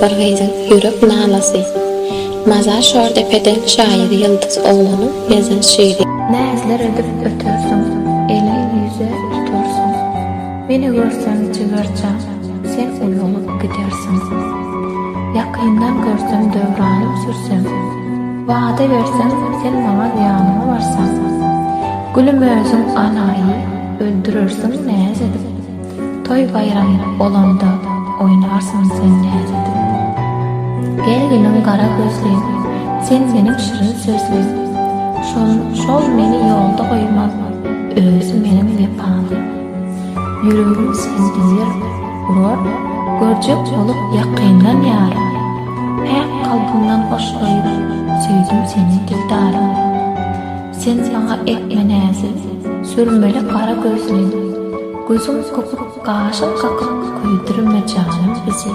bir gyzyň ýürek nalasy. Mazar şor depeden şaýyry Ýyldız Oglunyň ýazan şiiri. Näzler edip ötersiň, ele ýüze tutursiň. Meni görseň çygarçam, sen uýulyp gidersiň. Ýakyndan görsem döwranyp sürsem, wada bersem sen maňa ýanyma barsaň. Gülüm özüň anaýy öldürürsiň näz edip. Toy bayram bolanda oýnarsyň sen näz edip. Gelginim gara gözlüm, sen meniň şirin sözlüm. Şol meni ýolda goýmaz, özü meniň wepalym. Ýüregim sen bilir, urur, görjek bolup ýakyndan ýarym. Häq kalbymdan hoşlaýar, söýdüm seni dildarym. Sen saňa ekme näzil, sürmeli gara gözlüm. Gözüm köpüp, gaşyň kakyp, köýdürme janym bizi.